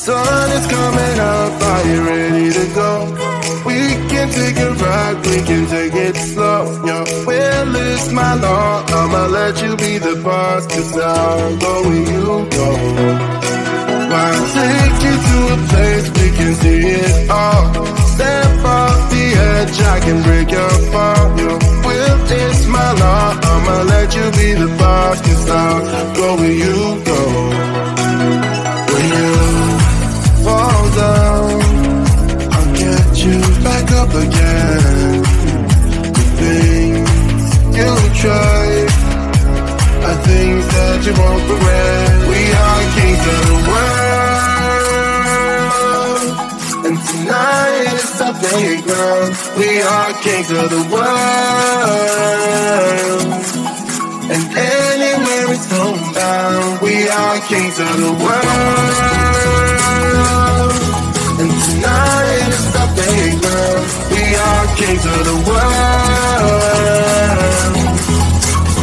sun is coming up, are you ready to go? We can take a ride, we can take it slow. Yo, well, it's my law, I'ma let you be the boss, 'cause I'll go where you go. I'll take you to a place we can see it all. Step off the edge, I can break your fall. Yo, well, it's my law, I'ma let you be the boss, 'cause I'll go where you go. When you fall down, I'll get you back up again. The things you try are things that you won't regret. We are kings of the world, and tonight is our playground. We are kings of the world, and anywhere it's homebound. We are kings of the world, and tonight is our playground. We are kings of the world,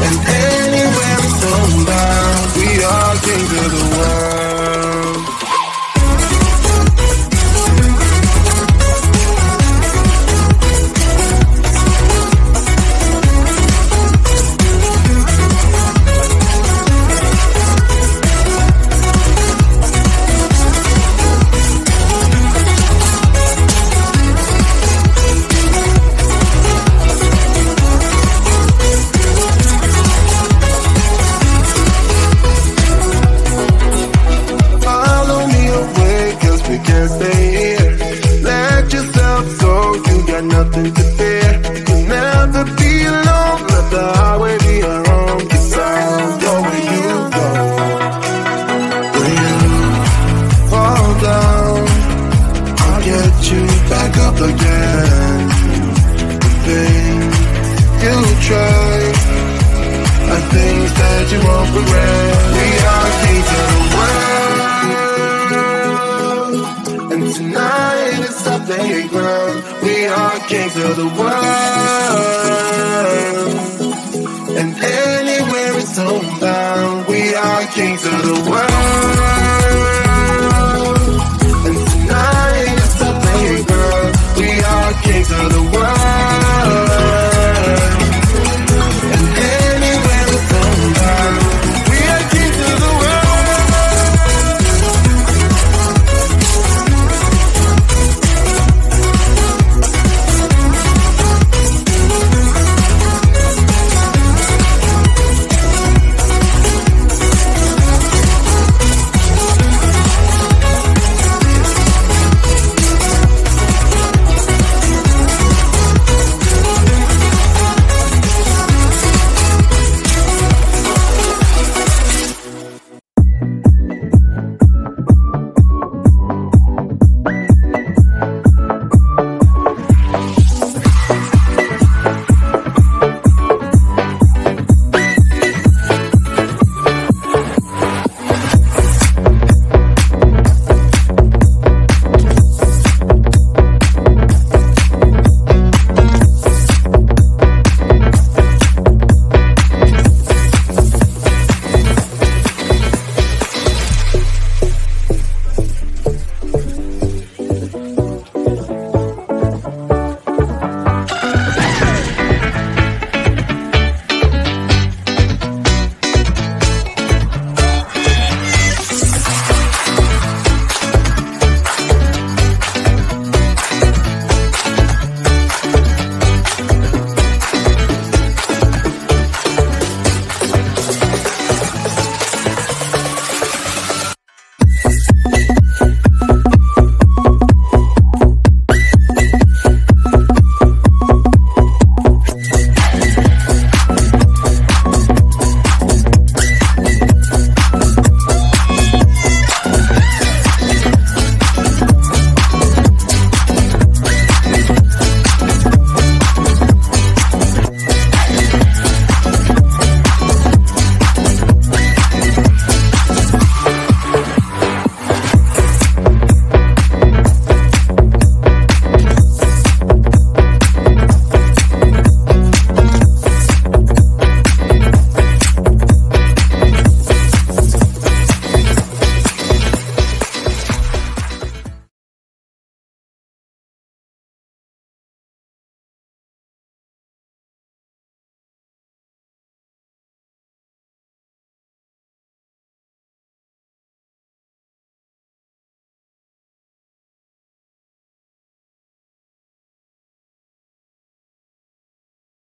and anywhere it's homebound. We are kings of the world. Nothing to fear, you'll never be alone. Let the highway be your home, 'cause I'll go where you go. When you fall down, I'll get you back up again. The things you try are things that you won't regret. We are kings of the world, and tonight it's our playground. We are kings of the world, and anywhere it's homebound. We are kings of the world.